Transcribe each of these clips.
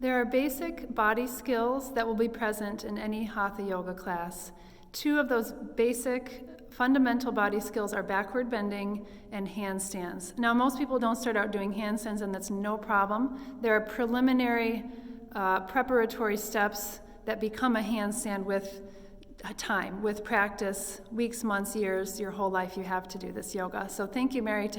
There are basic body skills that will be present in any Hatha yoga class. Two of those basic fundamental body skills are backward bending and handstands. Now, most people don't start out doing handstands, and that's no problem. There are preliminary preparatory steps that become a handstand with time, with practice, weeks, months, years, your whole life you have to do this yoga. So thank you, Mary,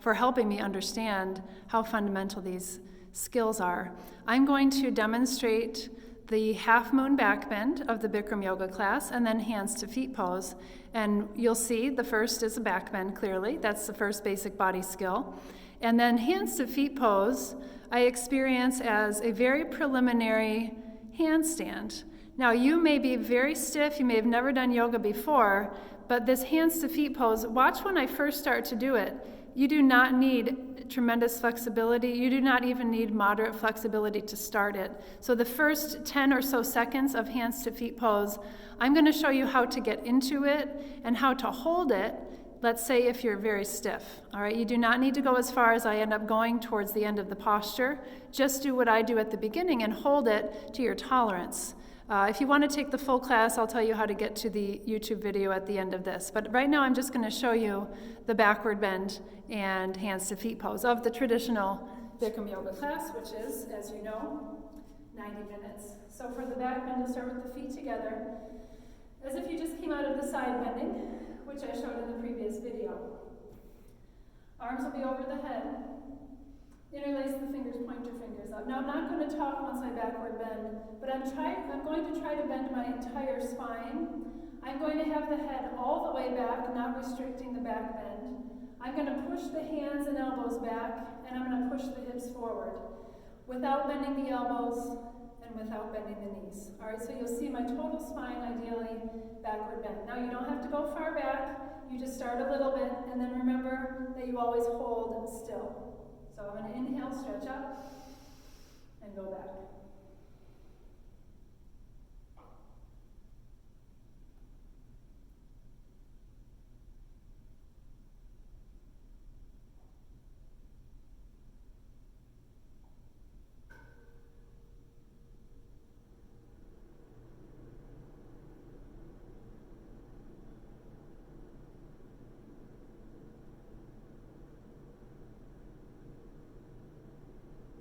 for helping me understand how fundamental these skills are. I'm going to demonstrate the half moon backbend of the Bikram Yoga class and then hands to feet pose. And you'll see the first is a backbend, clearly. That's the first basic body skill. And then hands to feet pose, I experience as a very preliminary handstand. Now, you may be very stiff, you may have never done yoga before, but this hands to feet pose, watch when I first start to do it. You do not need tremendous flexibility. You do not even need moderate flexibility to start it. So the first 10 or so seconds of hands to feet pose, I'm going to show you how to get into it and how to hold it. Let's say if you're very stiff, all right? You do not need to go as far as I end up going towards the end of the posture. Just do what I do at the beginning and hold it to your tolerance. If you want to take the full class, I'll tell you how to get to the YouTube video at the end of this. But right now I'm just going to show you the backward bend and hands to feet pose of the traditional Bikram Yoga class, which is, as you know, 90 minutes. So for the back bend, you'll start with the feet together, as if you just came out of the side bending, which I showed in the previous video. Arms will be over the head. Interlace the fingers, point your fingers up. Now I'm not going to talk once I backward bend, but I'm going to try to bend my entire spine. I'm going to have the head all the way back, not restricting the back bend. I'm going to push the hands and elbows back, and I'm going to push the hips forward without bending the elbows and without bending the knees. All right, so you'll see my total spine, ideally, backward bend. Now you don't have to go far back. You just start a little bit, and then remember that you always hold still. So I'm going to inhale, stretch up, and go back.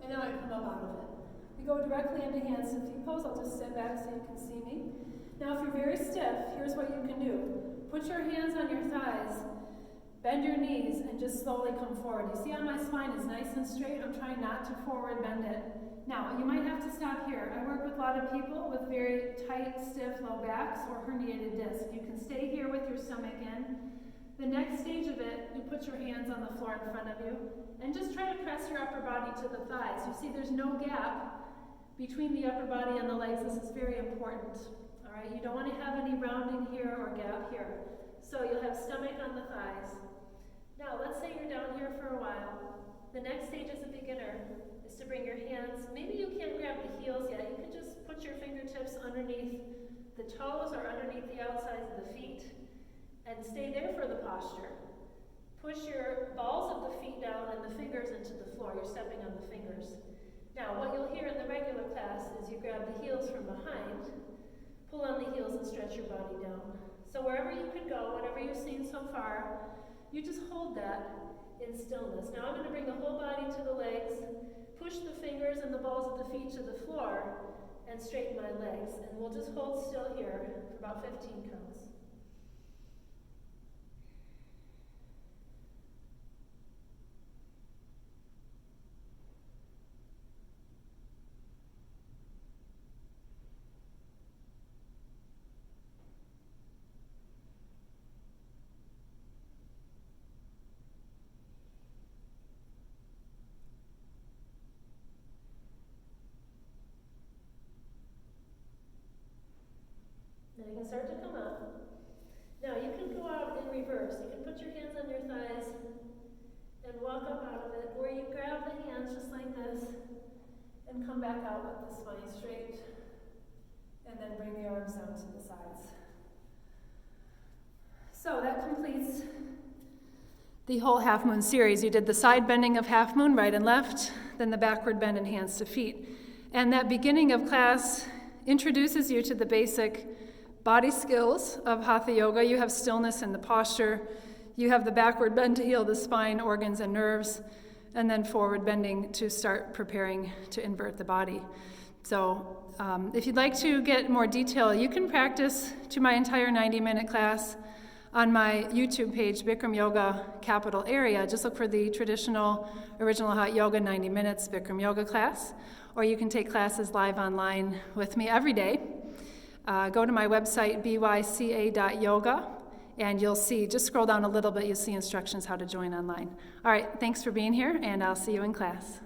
And now I come up out of it. We go directly into hands to feet pose. I'll just step back so you can see me. Now if you're very stiff, here's what you can do. Put your hands on your thighs, bend your knees, and just slowly come forward. You see how my spine is nice and straight? I'm trying not to forward bend it. Now, you might have to stop here. I work with a lot of people with very tight, stiff, low backs or herniated disc. You can stay here with your stomach in. The next stage of it, you put your hands on the floor in front of you and just try to press your upper body to the thighs. You see there's no gap between the upper body and the legs. This is very important. All right, you don't want to have any rounding here or gap here. So you'll have stomach on the thighs. Now let's say you're down here for a while. The next stage as a beginner is to bring your hands, maybe you can't grab the heels yet. You can just put your fingertips underneath the toes or underneath the outsides of the feet. And stay there for the posture. Push your balls of the feet down and the fingers into the floor. You're stepping on the fingers. Now, what you'll hear in the regular class is you grab the heels from behind, pull on the heels and stretch your body down. So wherever you could go, whatever you've seen so far, you just hold that in stillness. Now I'm going to bring the whole body to the legs, push the fingers and the balls of the feet to the floor, and straighten my legs. And we'll just hold still here for about 15 counts. Now you can start to come up. Now you can go out in reverse. You can put your hands on your thighs and walk up out of it, or you grab the hands just like this and come back out with the spine straight, and then bring the arms down to the sides. So that completes the whole half moon series. You did the side bending of half moon, right and left, then the backward bend and hands to feet. And that beginning of class introduces you to the basic body skills of Hatha Yoga. You have stillness in the posture. You have the backward bend to heal the spine, organs, and nerves, and then forward bending to start preparing to invert the body. So if you'd like to get more detail, you can practice to my entire 90-minute class on my YouTube page, Bikram Yoga capital area. Just look for the traditional original hot yoga 90 minutes Bikram Yoga class, or you can take classes live online with me every day. Go to my website, byca.yoga, and you'll see, just scroll down a little bit, you'll see instructions how to join online. All right, thanks for being here, and I'll see you in class.